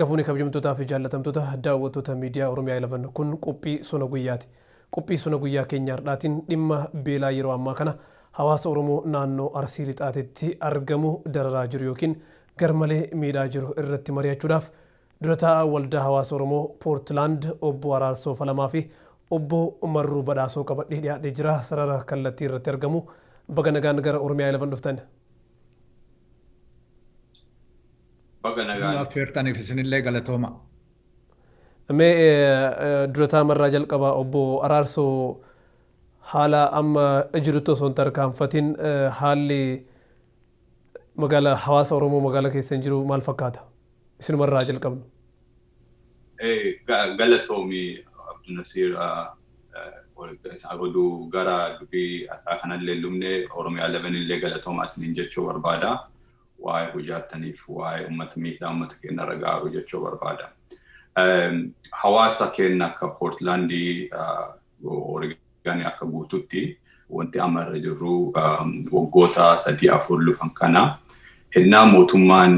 Hangafuuni kabajamtootaa fi jaallatamtoota daawwattoota miidiyaa Oromiyaa 11 kun qophii sona guyyaati. Qophii sona guyyaa keenya har'aatiin dhimma beelaa yeroo ammaa kana hawaasa Oromoo naannoo Arsii Lixaatitti argamu dararaa jiru yookiin garmalee miidhaa jiru irratti mari'achuudhaaf durataa waldaa hawaasa Oromoo Poortlaand obbo Araarsoo Falamaa fi obbo Marruu Badhaasoo qabadhee dhiyaatee jira. Sarara kallattii irratti argamu baga nagaan gara Oromiyaa 11 dhuftan. Affeertaniif isinillee galatooma. Durataa marraa jalqabaa obbo Araarsoo haala amma jirutti osoo hin tarkaanfatin haalli magaalaa hawaasa Oromoo magaalaa keessa jiru maal fakkaata? Isinumarraa jalqabnu. Galatoomi Abdunasiir oduu gara dubbii kanallee lumne Oromiyaa 11 illee galatoomaa isiniin jechuu barbaada. Waa'ee hojjaataniif waa'ee uummata miidhaa uummata keenya ragaaru jechuu barbaada. Hawaasa keenya akka Poortlaandii Oreeganii akka guututti wanti amma irra jirru waggoota 3-4 dhufan kana ennaa mootummaan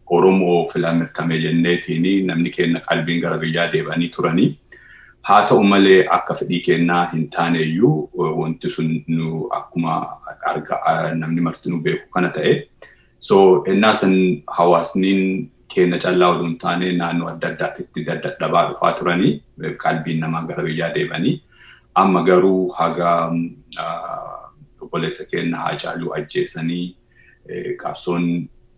Oromoo filatamee jenneetiin namni keenya qalbiin gara biyyaa deebanii turanii. Haa ta'u malee akka fedhii kennaa hin taaneyyuu wanti sun nu akkuma namni martinuu beeku kana ta'e. So ennaa san hawaasniin keenya callaa oduu hin taane naannoo adda addaatti dadhabaa dhufaa turanii qalbiin namaa gara biyyaa deebanii. Amma garuu haga obboleessa keenya Haacaaluu ajjeesanii qabsoon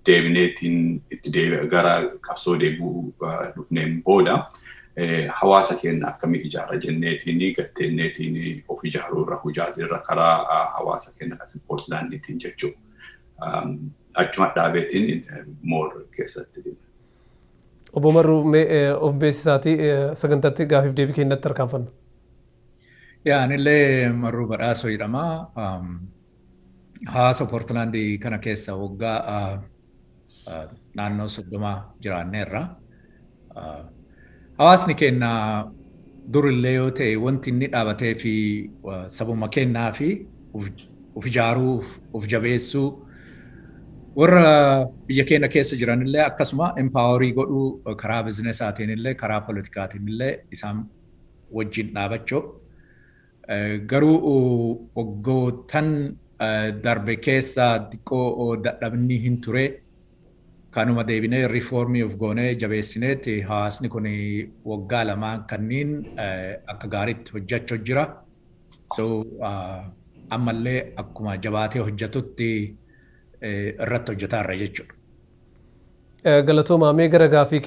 deebineetiin itti gara qabsoo deebuu dhufneen booda. Hawaasa keenya akkamii ijaarra jenneetiin gatteenneetiin of ijaaruu irra hojjaatirra karaa hawaasa keenya as Poortlaandiitiin jechuudha. Achuma dhaabeetiin moor keessatti. Obbo Marruu of beeksisaatii sagantaatti gaafiif deebii keenyatti tarkaanfannu. Anillee Marruu Badhaasoo jedhama. Hawaasa Poortlaandii kana keessa waggaa naannoo 30 jiraanneerra. Hawaasni keenya durillee yoo ta'e wanti inni dhaabatee fi sabuma kennaa fi of ijaaruuf of jabeessuu warra biyya keenya keessa jiranillee akkasuma empaawarii godhuu karaa bizinesaatiin illee karaa politikaatiin illee isaan wajjin dhaabachuu. Garuu waggootan darbe keessa xiqqoo dadhabni hin ture. Kanuma deebinee riifoormii of goonee jabeessineetti hawaasni kun waggaa lamaan kanniin akka gaariitti hojjechuu jira. So ammallee akkuma jabaatee hojjetutti irratti hojjetaarra jechuudha. Galatooma mee gara gaafii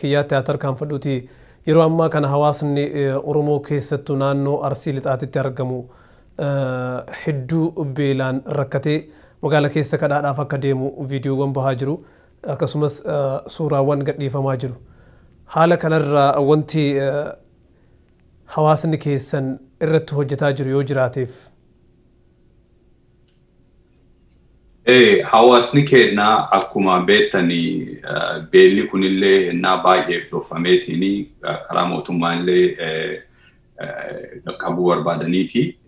kiyyaatti haa tarkaanfadhuuti. Yeroo ammaa kana hawaasni Oromoo keessattuu naannoo Arsii Lixaatitti argamu hedduu beelaan rakkatee magaalaa keessa kadhaadhaaf akka deemu viidiyoowwan bahaa jiru. Akkasumas suuraawwan gadhiifamaa jiru. Haala kanarraa wanti hawaasni keessan irratti hojjetaa jiru yoo jiraateef. Hawaasni keenya akkuma beektanii beelli kunillee ennaa baay'ee dhoofameetiin karaa mootummaallee qabuu barbaadaniiti.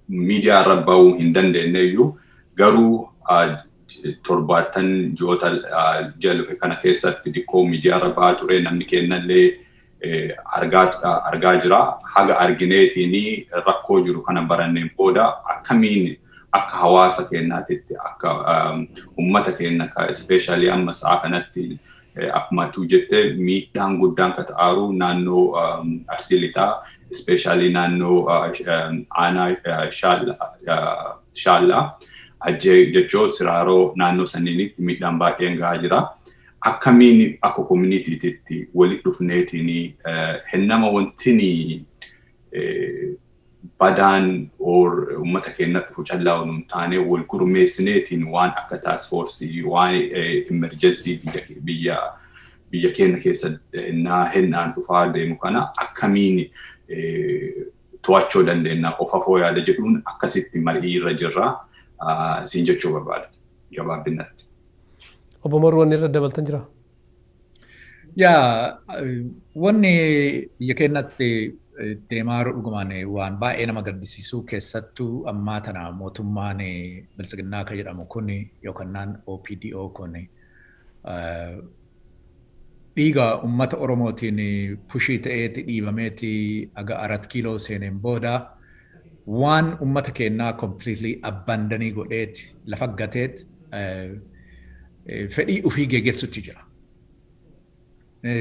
Miidiyaa irra bahuu hin dandeenyeyyuu garuu torbaatan ji'oota jallufe kana keessatti dikkoo miidiyaa irra bahaa ture namni keenyallee argaa jira. Haga argineetiin rakkoo jiru kana baranneen booda akkamiin akka hawaasa keenyaatitti akka uummata keenya especially amma sa'a kanatti akkuma tuu jettee miidhaan guddaan ka ta'aaru naannoo Arsii Lixaa especially naannoo aanaa Shaallaa. Ajjee jechuun siraaroo naannoo saniinitti miidhaan baay'een gahaa jira. Akkamiin akka koominiitiitti walitti dhufneetiin hennama wantini badaan uummata keenyatti dhufu callaa hin taane wal gurmeessineetiin waan akka taasifoorsii waan emerjensii biyya keenya keessa hennaan dhufaa deemu kana akkamiin to'achuu dandeenya qofa foo yaada jedhuun akkasitti marii irra jirra. Siin jechuu barbaada gabaabinatti. Obbo Marruu wanni irra dabaltan jira? Wanni biyya keenyatti deemaa dhugumaan waan baay'ee nama gaddisiisuu keessattuu ammaa tana mootummaan bilisiginnaa kan jedhamu kun yookaan OPDO kun dhiiga ummata Oromootiin pushii ta'eeti dhiibameeti aga 4 kiiloo seeneen booda waan ummata keenyaa completely abandanii godheeti lafa gateeti fedhii ofii geggeessutti jira.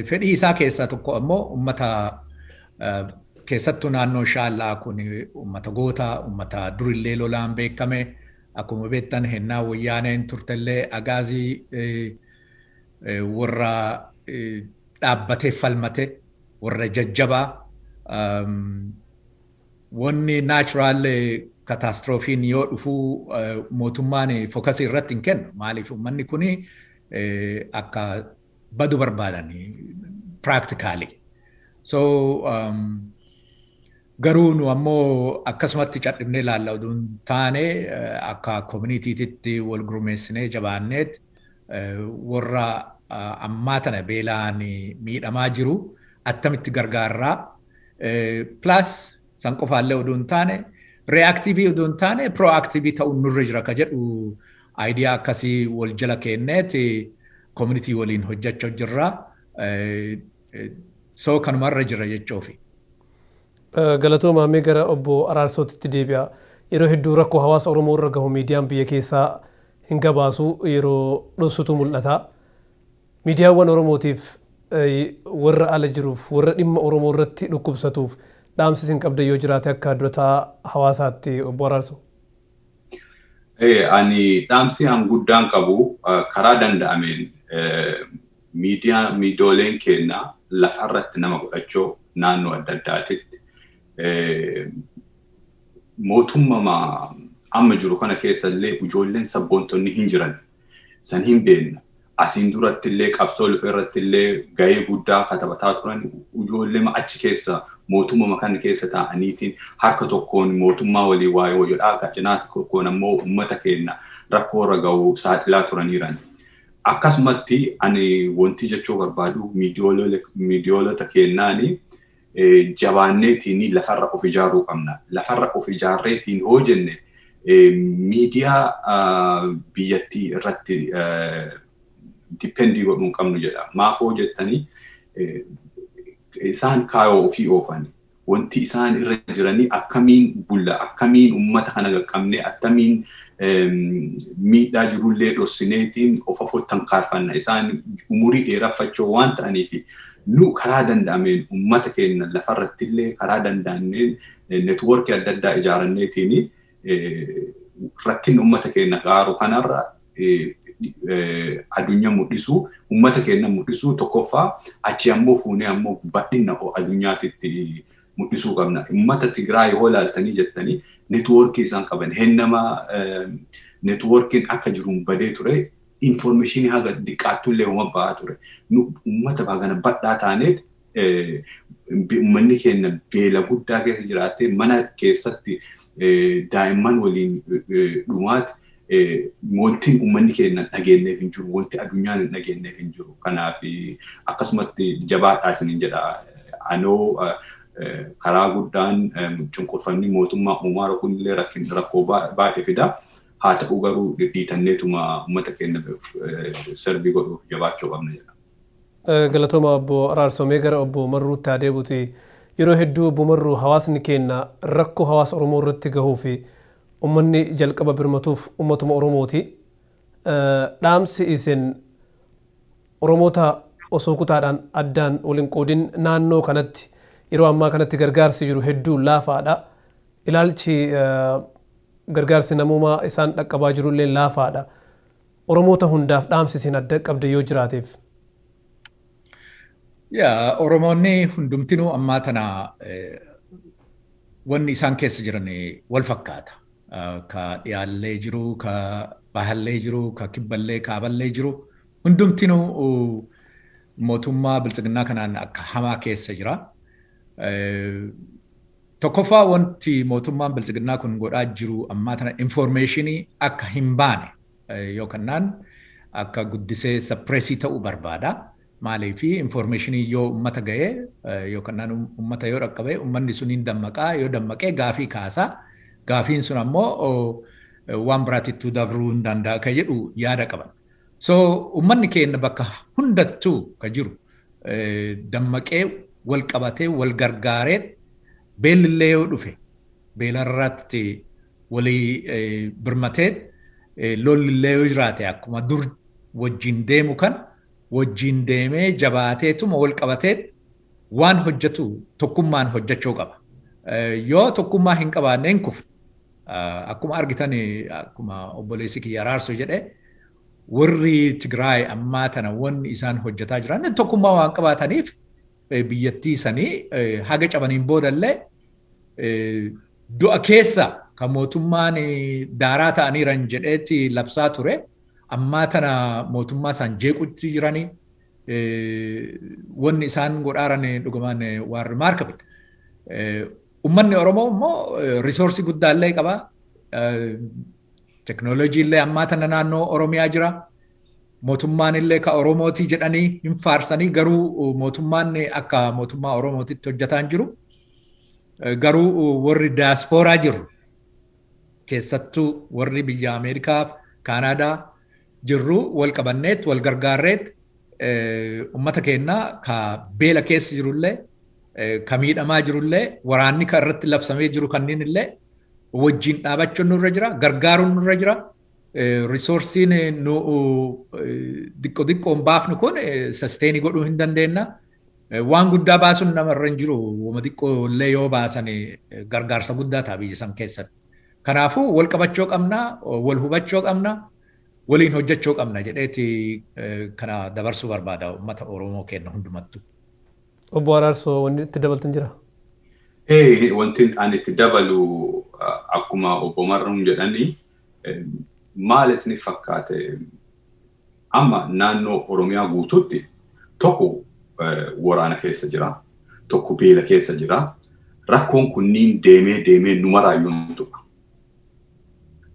Fedhii isaa keessaa tokko ammoo ummata keessattuu naannoo Shaallaa kun ummata gootaa, ummata durillee lolaan beekame akkuma beektan hennaa wayyaaneen turtellee agaazii warra dhaabbatee falmate warra jajjabaa wanni natural katastrofiin yoo dhufu mootummaan fokasii irratti hin kennu. Maaliif uummanni kun akka badu barbaadanii practically. So garuu nu ammoo akkasumatti cadhibnee ilaalla oduun taane akka communitytitti wal gurmeessinee jabaanneet warra ammaa tana beelaan miidhamaa jiru attamitti gargaarraa plus san qofaallee oduun taane reactive oduun taane proactive ta'uun nurra jira ka jedhu idea akkasii wal jala kenneet community waliin hojjechaa jirra so kanumarra jira jechuufi. Galatooma mee gara obbo Araarsootitti deebi'a. Yeroo hedduu rakkoo hawaasa Oromoo irra gahu miidiyaan biyya keessaa hin gabaasu yeroo dhoksutu mul'ata. Miidiyaawwan Oromootiif warra ala jiruuf warra dhimma Oromoo irratti dhukkubsatuuf dhaamsi isin qabdan yoo jiraate akka durataa hawaasaatti obbo Araarsoo. Ani dhaamsi guddaan qabu karaa danda'ameen miidiyaaleen keenya lafarratti nama godhachuu naannoo adda addaatitti mootummaa amma jiru kana keessallee ijoolleen sabboontonni hin jiran san hin beekna. Asiin duratti illee qabsoo lufa irratti illee gahee guddaa katabataa turan ijoollee achi keessa mootummaa kan keessa ta'aniitiin harka tokkoon mootummaa walii waa'ee wayyoodhaa cinaatti tokkoon ammoo uummata keenya rakkoo irra ga'uu saaxilaa turaniiran. Akkasumatti ani wanti jechuu barbaadu miidiyoolota keenyaanii jabaanneetiin lafarra of ijaaruu qabna. Lafarra of ijaarreetiin hoo jenne miidiyaa biyyattii irratti dipendii godhuu qabnu jedha. Maaf hoo jettanii isaan kaayoo ofii oofani. Wanti isaan irra jiranii akkamiin bulla, akkamiin uummata kana qaqqabnee, akkamiin miidhaa jirullee dhossineetiin of afottan kaarfanna. Isaan umurii dheeraffachoo waan ta'aniif nu karaa danda'ameen uummata keenya lafarratti illee karaa danda'ameen neetwoorkii adda addaa ijaaranneetiin rakkin uummata keenya qaaru kanarra addunyaa mul'isu, uummata keenya mul'isu tokkoffaa achi ammoo fuunee ammoo badhina addunyaatitti mul'isuu qabna. Uummata Tigraay yoo ilaaltanii jettanii neetwoorkii isaan qaban hennama neetwoorkiin akka jiruun badee ture. Information haga diqqaattullee uuma ba'aa ture. Uummata baagana badhaa taaneet uummanni keenya beela guddaa keessa jiraatee mana keessatti daa'imman waliin dhumaati wanti uummanni keenya dhageenyeef hin jiru, wanti addunyaan hin dhageenyeef hin jiru. Kanaaf akkasumatti jabaadhaa isiniin jedha. Anoo karaa guddaan cunqurfamni mootummaa uumaara kunillee rakkoo baay'ee fida. Haa ta'u garuu dhiitanneetuma uummata keenya sarbii godhuuf jabaachuu qabna jedha. Galatooma obbo Araarsoo mee gara obbo Marruutti adeemuuti. Yeroo hedduu obbo Marruu hawaasni keenya rakkoo hawaasa Oromoo irratti gahuu fi uummanni jalqaba birmatuuf uummatuma Oromooti. Dhaamsi isin Oromoota osoo kutaadhaan addaan waliin qoodin naannoo kanatti yeroo ammaa kanatti gargaarsi jiru hedduu laafaadha. Ilaalchi gargaarsi namummaa isaan dhaqqabaa jirullee laafaadha. Oromoota hundaaf dhaamsi isin adda qabda yoo jiraateef. Oromoonni hundumtinuu ammaa tana wanni isaan keessa jiran wal fakkaata. Ka dhiyaallee jiru, ka bahallee jiru, ka kibballee, kaaballee jiru. Hundumtinuu mootummaa biltsiginnaa kanaan akka hamaa keessa jira. Tokkoffaa wanti mootummaan biltsiginnaa kun godhaa jiru ammaa tana informationii akka hin baane yookaan akka guddisee suppressii ta'uu barbaada. Maaliif informationii yoo uummata ga'ee yookaan uummata yoo dhaqqabee uummanni sun hin dammaqaa yoo dammaqee gaafii kaasaa. Gaafiin sun ammoo waan biraatittuu dabruu hin danda'a kan jedhu yaada qaban. So ummanni keenya bakka hundattuu ka jiru dammaqee wal qabatee wal gargaaree beelillee yoo dhufe beelarratti walii birmatee lolillee yoo jiraate akkuma dur wajjin deemu kan wajjin deemee jabaateetuma wal qabatee waan hojjetu tokkummaan hojjechuu qaba. Yoo tokkummaa hin qabaanne hin kufne akkuma argitan akkuma obboleessi kiyya Araarsu jedhe warri Tigraay ammaa tana wanni isaan hojjetaa jiran tokkummaa waan qabaataniif biyyattii sanii haga cabaniin boodallee du'a keessa kan mootummaan daaraa ta'aniiran jedheetti labsaa ture ammaa tana mootummaa isaan jeequtti jiranii wanni isaan godhaaran dhugumaan waan remarkable. Ummanni Oromoo immoo risoorsii guddaallee qaba. Teknooloojiillee ammaa tana naannoo Oromiyaa jira. Mootummaan illee ka Oromootii jedhanii hin faarsanii garuu mootummaan akka mootummaa Oromootitti hojjetaa hin jiru. Garuu warri daaspooraa jiru keessattuu warri biyya Ameerikaa, Kaanaadaa jirru wal qabanneet wal gargaarreet ummata keenyaa ka beela keessa jirullee ka miidhamaa jirullee waraanni ka irratti labsamee jiru kanneen illee wajjin dhaabachuun nurra jira, gargaaruun nurra jira. Risoorsiin nu xiqqoon baafnu kun sasteenii godhuu hin dandeenna. Waan guddaa baasuun namarra hin jiru. Wama xiqqoo illee yoo baasan gargaarsa guddaa ta'a biyya san keessatti. Kanaafuu wal qabachuu qabna, wal hubachuu qabna, waliin hojjechuu qabna jedheeti kana dabarsuu barbaada uummata Oromoo keenya hundumattu. Obbo Araarsoo wanti itti dabaltan jira? Wanti ani itti dabalu akkuma obbo Marruun jedhanii maal isni fakkaate amma naannoo Oromiyaa guutuutti tokko waraana keessa jira, tokko beela keessa jira. Rakkoon kunniin deemee numaraayyuun tuqa.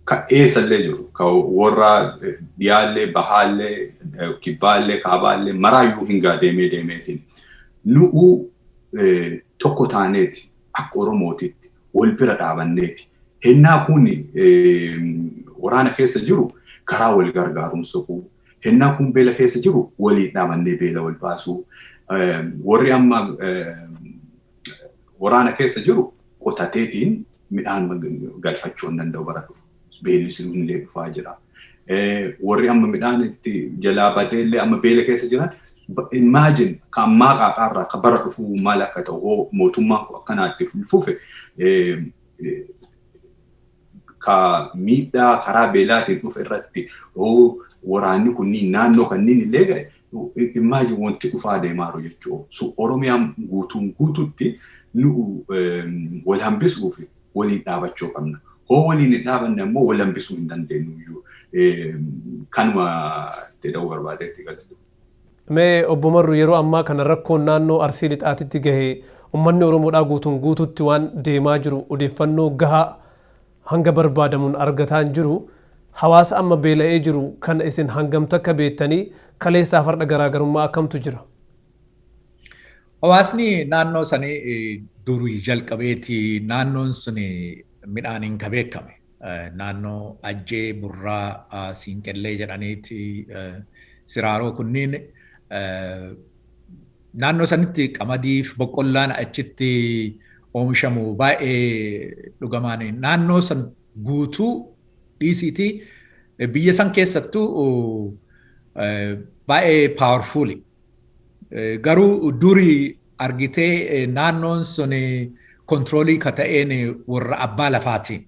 Ka eessallee jiru, ka warra dhiyaallee, bahaallee, kibbaallee, kaabaallee maraayyuu hingaa deemeetiin. Nu'u tokko taaneeti akka Oromootitti wal bira dhaabanneeti. Hennaa kun waraana keessa jiru karaa wal gargaaruun soquu. Hennaa kun beela keessa jiru walii dhaabannee beela wal baasuu. Warri amma waraana keessa jiru qotateetiin midhaan galfachuu hin danda'u bara dhufu. Beelli sun illee dhufaa jira. Warri amma midhaan itti jalaa badeellee amma beela keessa jiran imagine kan ammaa qaaqaarraa ka bara dhufuu maal akka ta'u mootummaan akkanaatti fufe ka miidhaa karaa beelaatiin dhufe irratti waraanni kunniin naannoo kanniin illee ga'e imagine wanti dhufaa deemaaru jechuudha. So Oromiyaan guutuutti nu wal hambisuu fi waliin dhaabachuu qabna. Waliin hin dhaabanne ammoo wal hambisuu hin dandeenyu. Kanuma itti da'uu barbaadeetti galatu. Mee obbo Marru yeroo ammaa kana rakkoon naannoo Arsii Lixaatitti gahee uummanni Oromoodhaa guutuutti waan deemaa jiru odeeffannoo gahaa hanga barbaadamuun argataa hin jiru. Hawaasa amma beela'ee jiru kan isin hangamta akka beektanii kaleessaa farda garaagarummaa akkamtu jira? Hawaasni naannoo sanii durii jalqabeeti naannoon suni midhaaniin ka beekame. Naannoo Ajjee, Burraa, Siinqellee jedhaniiti Siraaroo kunniin naannoo sanitti qamadiif boqqollaan achitti oomishamu baay'ee dhugamaan naannoo san guutuu dhiisiiti biyya san keessattuu baay'ee powerful. Garuu durii argitee naannoon sun kontroolii ka ta'een warra abbaa lafaatiin.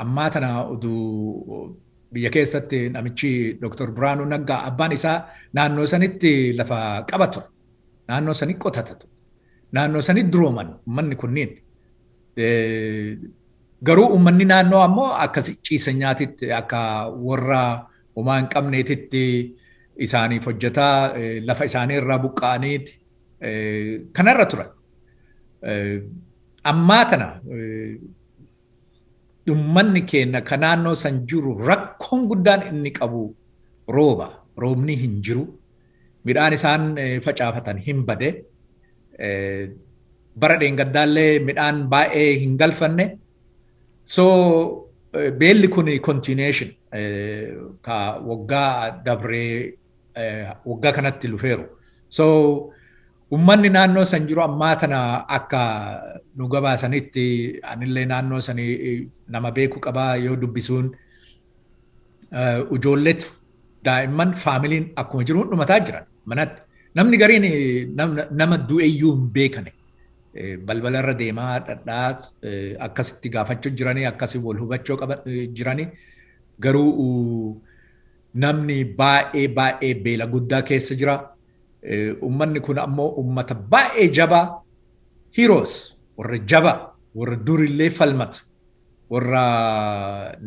Ammaa tana uduu biyya keessatti namichi Dr. Biraanuu Naggaa abbaan isaa naannoo sanitti lafa qaba ture. Naannoo sanitti qotata ture. Naannoo sanitti durooman uummanni kunniin. Garuu uummanni naannoo ammoo akka ciisanyaatitti akka warra homaa hin qabneetitti isaaniif hojjetaa lafa isaanii irraa buqqa'aniiti kanarra turan. Ammaa tana uummanni keenya kan naannoo san jiru rakkoon guddaan inni qabu rooba. Roobni hin jiru. Midhaan isaan facaafatan hin bade. Bara dheengaddaallee midhaan baay'ee hin galfanne. So beelli kun continuation ka waggaa dabree waggaa kanatti dhufeeru. So ummanni naannoo san jiru ammaa tana akka nu gabaasanitti anillee naannoo sanii nama beeku qabaa yoo dubbisuun ijoolletu daa'imman faamiliin akkuma jiru dhumataa jiran manatti. Namni gariin nama du'eeyyuu hin beekane. Balbalarra deemaa dhadhaa akkasitti gaafachuu jiranii akkasii wal hubachuu jiranii garuu namni baay'ee beela guddaa keessa jira. Ummanni kun ammoo ummata baay'ee jabaa heroes warra jabaa warra durillee falmatu warra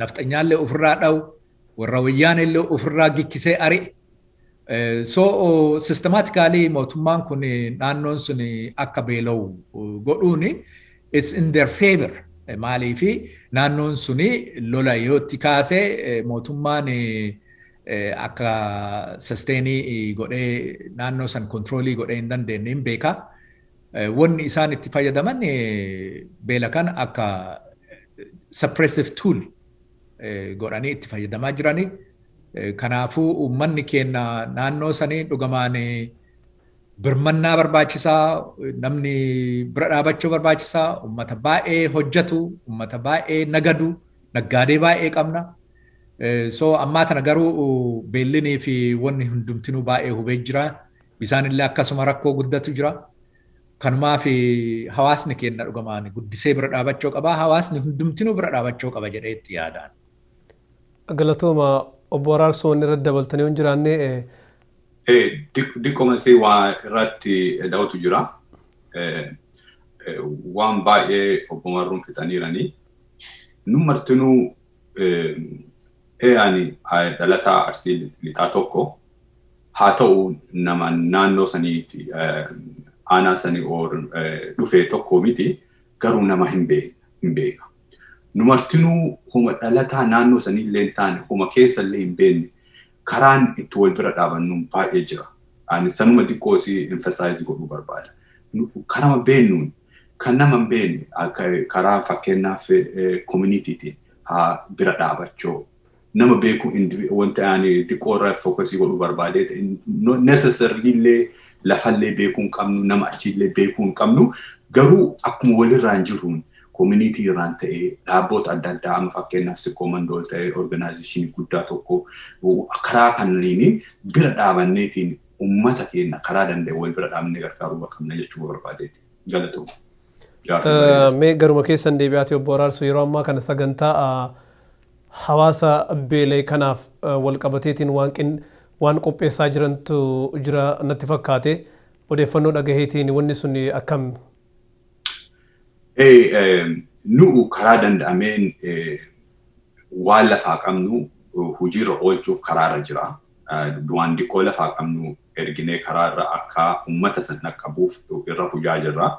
nafxanyaallee ofirraa dha'u warra wayyaanellee ofirraa gikkisee ari'e. So systematically mootummaan kun naannoon sun akka beela'u godhuun it's in their favor. Maaliifi naannoon sun lola yootti kaasee mootummaan akka susteenii godhee naannoo san kontroolii godhee hin dandeenye hin beeka. Wanni isaan itti fayyadaman beela kan akka suppressive tool godhanii itti fayyadamaa jiranii. Kanaafuu uummanni keenya naannoo sanii dhugamaan birmannaa barbaachisaa namni bira dhaabachuu barbaachisaa uummata baay'ee hojjetu uummata baay'ee nagadu naggaadee baay'ee qabna. So ammaa tana garuu beellinii fi wanni hundumtinuu baay'ee hubee jira. Bisaanillee akkasuma rakkoo guddatu jira. Kanumaa fi hawaasni keenya dhugamaan guddisee bira dhaabachuu qaba. Hawaasni hundumtinuu bira dhaabachuu qaba jedhee itti yaadaan. Galatooma obbo Araarsoon irra dabaltanii hin jiraanne. Diqqoomasee waan irratti daawwatu jira. Waan baay'ee obbo Marruun fixaniiranii. Nu martinuu ani dhalataa Arsii Lixaa tokko haa ta'u nama naannoo saniiti aanaa sanii dhufee tokko miti garuu nama hin beeka. Nu martinuu huma dhalataa naannoo sanii illee hin taane huma keessa illee hin beekne karaan itti wal bira dhaabannu baay'ee jira. Ani sanuma xiqqoo si emphasize godhuu barbaada. Karama beennuun kan nama hin beekne karaa fakkeenyaaf communitytiin haa bira dhaabachuu. Nama beeku wanta ani xiqqoo irraa fokusii godhuu barbaade necessarily illee lafallee beekuu hin qabnu nama achiillee beekuu hin qabnu garuu akkuma walirraan jiruun community irraan ta'ee dhaabboota adda addaa amma fakkeenyaaf Sikoomandool ta'ee organizationii guddaa tokko karaa kanneen bira dhaabanneetiin uummata keenya karaa danda'e wal bira dhaabnee gargaaruu qabna jechuu barbaadeeti. Galatoomuu. Mee garuma keessan deebi'aati obbo Araarsoo yeroo ammaa kana sagantaa hawaasa beelee kanaaf wal qabateetiin waan qopheessaa jirantu jira natti fakkaate odeeffannoo dhagaheetiin wanni sun akkam? Nu karaa danda'ameen waan lafaa qabnu hojiirra oolchuuf karaarra jira. Waan xiqqoo lafaa qabnu erginee karaarra akka uummata san qabuuf irra hojjaa jirra.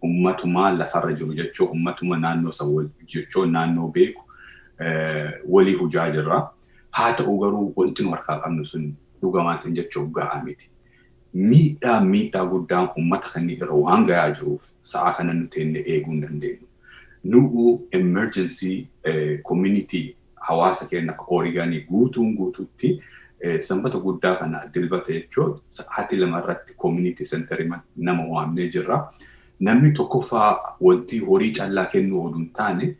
Uummatuma lafarra jiru jechuun uummatuma naannoo san jechuun naannoo beeku walii hojjaa jirra. Haa ta'u garuu wanti nu harkaa qabnu sun dhugamaan sin jechuuf gahaa miti. Miidhaa guddaan uummata kanneen irra waan gahaa jiruuf sa'a kana nuti eeguu hin dandeenyu. Nu emergency community hawaasa keenya akka Oreeganii guutuutti sanbata guddaa kana dilbata jechuun sa'aatii lamarratti community center nama waamnee jirra. Namni tokkoffaa wanti horii callaa kennuu oduun taane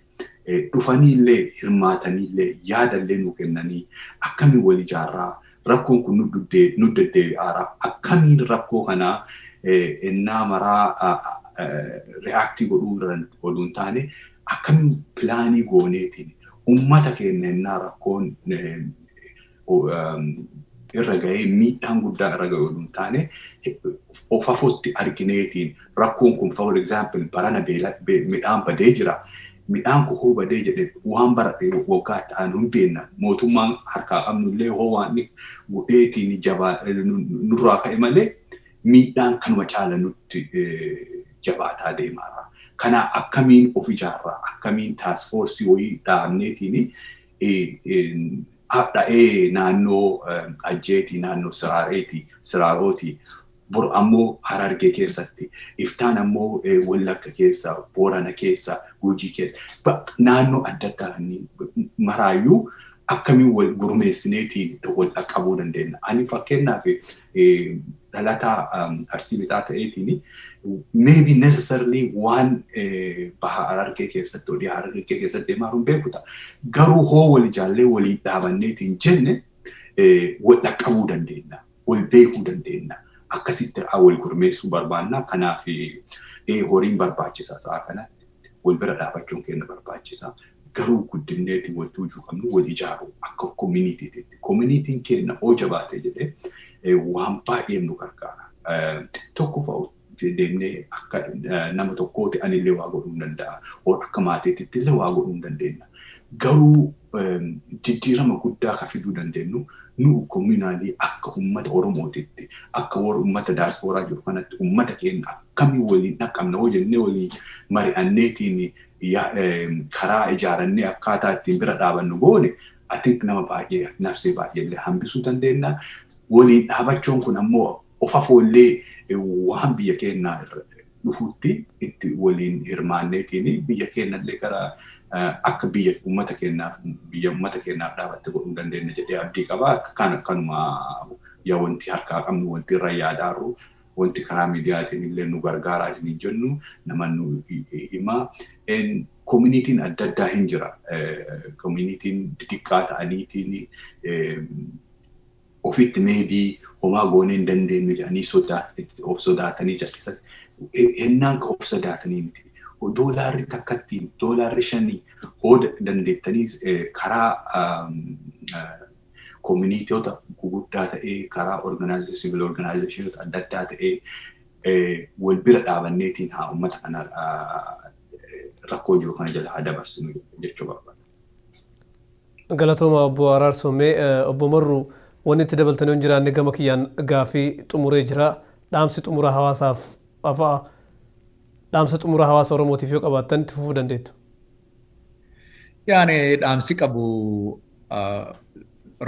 dhufanii illee hirmaatanii illee yaada illee nu kennanii akkamiin wal ijaarraa rakkoon kun nu deddeebi'aara akkamiin rakkoo kanaa ennaa maraa reaaktii godhuu oduun taane akkamiin pilaanii gooneetiin uummata keenya ennaa rakkoon irra ga'ee miidhaan guddaa irra ga'ee oduun taane ofafootti argineetiin rakkoon kun for example barana midhaan badee jira. Midhaan koo badee jedhee waan baratee waggaa ta'an hin beekna. Mootummaan harkaa qabnu illee hoo waan godheetiin jabaa nurraa ka'e malee miidhaan kanuma caala nutti jabaataa deemaara. Kana akkamiin of ijaarraa akkamiin task force wayii dhaabneetiin dha'ee naannoo ajjeetii naannoo siraarooti bor ammoo Harargee keessatti, iftaan ammoo Wallagga keessa, Boorana keessa, Gujii keessa, naannoo adda addaa maraayyuu akkamiin wal gurmeessineetiin wal qaqqabuu dandeenya. Ani fakkeenyaaf dhalataa Arsii Lixaa ta'eetiin maybe necessarily waan baha Harargee keessatti odii Harargee keessatti deemaa hin beeku ta'a. Garuu hoo wal jaallee waliin dhaabanneetiin jenne wal qaqqabuu dandeenya, wal beekuu dandeenya. Akkasitti wal gurmeessuu barbaanna. Kanaaf horiin barbaachisaa sa'a kanatti wal bira dhaabachuun keenya barbaachisaa. Garuu guddinneetiin wal tuujuu qabnu wal ijaaru akka community'titti. Community'n keenya hoo jabaatee jedhee waan baay'ee nu gargaara. Tokko fa'u deemnee akka nama tokkooti anillee waa godhuu danda'a. Akka maatiitti illee waa godhuu dandeenya. Garuu jijjiirama guddaa kan fiduu dandeenyu nu communally akka uummata Oromootitti, akka uummata diasporaa jiru kanatti uummata keenya akkamiin waliin dhaqqabna hoo jennee waliin mari'anneetiin karaa ijaarannee akkaataa ittiin bira dhaabannu goone ati nama baay'ee nafsee baay'eellee hambisuu dandeenya. Waliin dhaabachuun kun ammoo ofafoollee waan biyya keenyaa dhufuutti itti waliin hirmaanneetiin biyya keenyallee gara akka biyya uummata keenyaaf dhaabatte godhuu dandeenya jedhee abdii qaba. Kanuma wanti harkaa qabnu wanti irra yaadaarru wanti karaa miidiyaatiin illee nu gargaaraa isin jennu nama nu himaa. Community'n adda addaa hin jira. Community'n xixiqqaa ta'aniitiin ofitti maybe homaa goonee hin dandeenyu jedhanii of sodaatanii jalqisan. Hennaan of sodaatanii miti. Doolaarri takkattiin, doolaarri 5 hoo dandeettanii karaa community'oota guguddaa ta'ee, karaa civil organization'oota adda addaa ta'ee wal bira dhaabanneetiin haa uummata kana rakkoo jiru kana jala haa dabarsinu jechuu barbaada. Galatooma obbo Araarsomee, obbo Marruu wanni itti dabaltanii hin jiraanne gama kiyyaan gaafii xumuree jira. Dhaamsi xumuraa hawaasaaf afaa dhaamsa xumuraa hawaasa Oromootiif yoo qabaattan itti fufuu dandeettu. Yaani dhaamsi qabu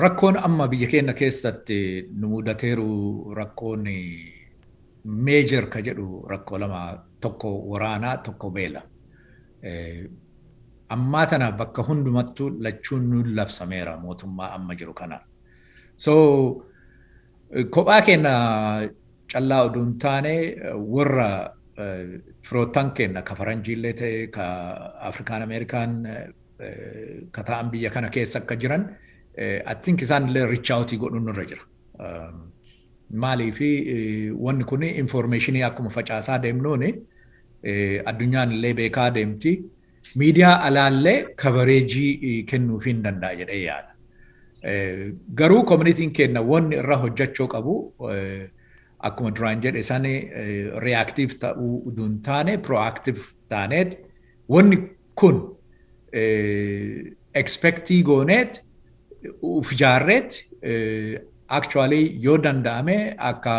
rakkoon amma biyya keenya keessatti nu mudateeru rakkoon meejor ka jedhu rakkoo lama, tokko waraanaa tokko beela. Ammaa tana bakka hundumattuu lachuun nuun labsameera mootummaa amma jiru kana. So kophaa keenya callaa oduu hin taane warra firoottan keenya ka faranjiillee ta'e ka Afrikaan Ameerikaan ka ta'an biyya kana keessa akka jiran I think isaan illee reach out godhuun irra jira. Maalii fi wanni kun informationii akkuma facaasaa deemnuuni addunyaan illee beekaa deemti. Miidiyaa alaallee coveragii kennuuf hin danda'a jedhee yaada. Garuu community'n keenya wanni irra hojjechuu qabu akkuma duraan jedhe sani reactive ta'uu utuu hin taane proactive taaneet wanni kun expectii gooneet uf ijaarreet actually yoo danda'ame akka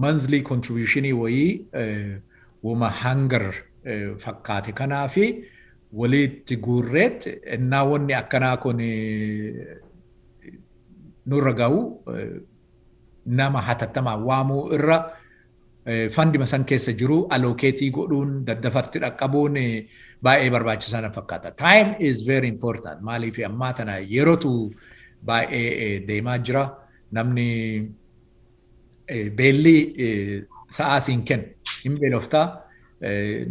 monthly contributionii wayii wama hangar fakkaate kanaa fi walitti guurreet innaa wanni akkanaa kun nurra ga'u nama hatattamaa waamuu irra fandima san keessa jiru allokeetii godhuun daddafarti dhaqqabuun baay'ee barbaachisaa na fakkaata. Time is very important. Maaliif ammaa tana yerootu baay'ee deemaa jira. Namni beelli sa'aa siin kennu hin beeloftaa.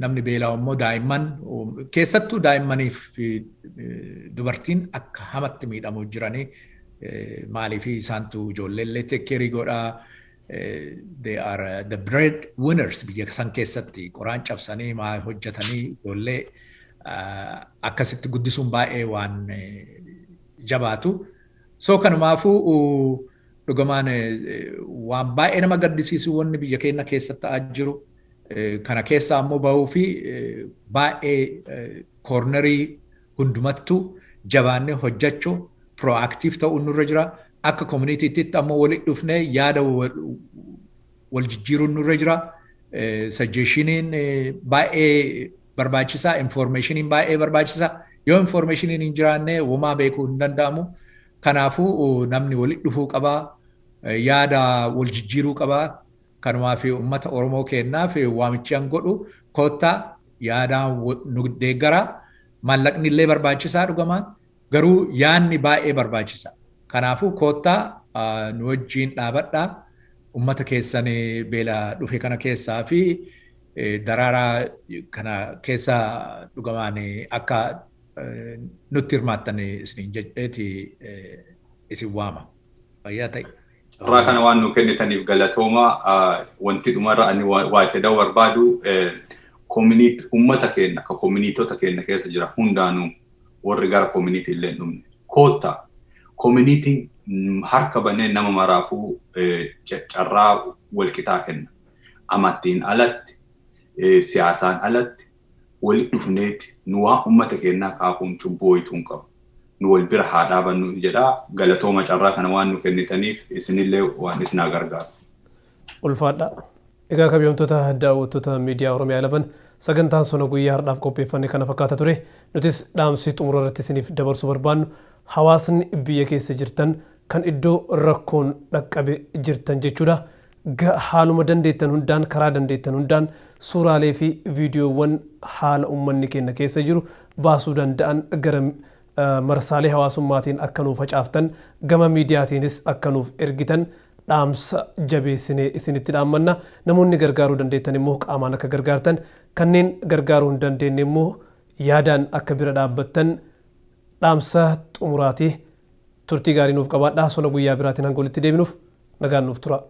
Namni beelaa immoo daa'imman keessattuu daa'immaniif dubartiin akka hamatti miidhamu jiranii maaliif isaantu ijoolleellee tekkeerii godhaa. They are the bread winners biyya san keessatti qoraan cabsanii maa hojjetanii ijoollee akkasitti guddisuun baay'ee waan jabaatu. So kanumaafuu dhugumaan waan baay'ee nama gaddisiisu wanni biyya keenya keessatti ta'aa jiru. Kana keessaa ammoo bahuu fi baay'ee koornerii hundumattuu jabaannee hojjechuu proactive ta'uun nurra jira. Akka community'tti ammoo walitti dhufnee yaada wal jijjiiruun nurra jira. Suggestionin baay'ee barbaachisaa, informationiin baay'ee barbaachisaa. Yoo informationiin hin jiraanne womaa beekuu hin danda'amu. Kanaafuu namni walitti dhufuu qabaa. yaada wal jijjiiruu qabaa. Kanumaaf uummata Oromoo kennaaf waamichi an godhu koottaa yaadaan nu deeggaraa. Maallaqni illee barbaachisaa dhugamaan garuu yaadni baay'ee barbaachisa. Kanaafuu koottaa nu wajjin dhaabadhaa. Uummata keessan beela dhufe kana keessaa fi daraaraa kana keessaa dhugamaan akka nutti hirmaattan isin jedheeti isin waama. Fayyaa ta'e. Irraa kana waan nu kennitaniif galatooma. Wanti dhumarra ani waa itti da'uu barbaadu uummata keenya akka koominiitota keenya keessa jira hundaanuu warri gara koominiitii illee dhumne. Koottaa koominiitiin harka banee nama maraafuu carraa walqixaa kenna. Amantiin alatti, siyaasaan alatti, walitti dhufneeti nu waa uummata keenyaa kaakuun cubboo ituun qabu. Nu wal bira haa dhaabannu jedhaa galatooma carraa kana waan nu kennitaniif isinillee waan isinaa gargaaru. Ulfaadha. Egaa kabajamtoota daawwattoota miidiyaa Oromiyaa 11 sagantaan sona guyyaa har'aaf qopheeffanne kana fakkaata ture. Nutis dhaamsi xumura irratti isiniif dabarsuu barbaannu hawaasni biyya keessa jirtan kan iddoo rakkoon dhaqqabe jirtan jechuudha. Haaluma dandeettan hundaan karaa dandeettan hundaan suuraalee fi viidiyoowwan haala uummanni keenya keessa jiru baasuu danda'an gara marsaalee hawaasummaatiin akka nuuf facaaftan gama miidiyaatiinis akka nuuf ergitan dhaamsa jabeessinee isinitti dhaammanna. Namoonni gargaaruu dandeettan immoo qaamaan akka gargaartan, kanneen gargaaruu hin dandeenye immoo yaadaan akka bira dhaabbattan dhaamsa xumuraatii turtii gaarii nuuf qabaadhaa. Sona guyyaa biraatiin hanga walitti deebinuuf nagaan nuuf tura.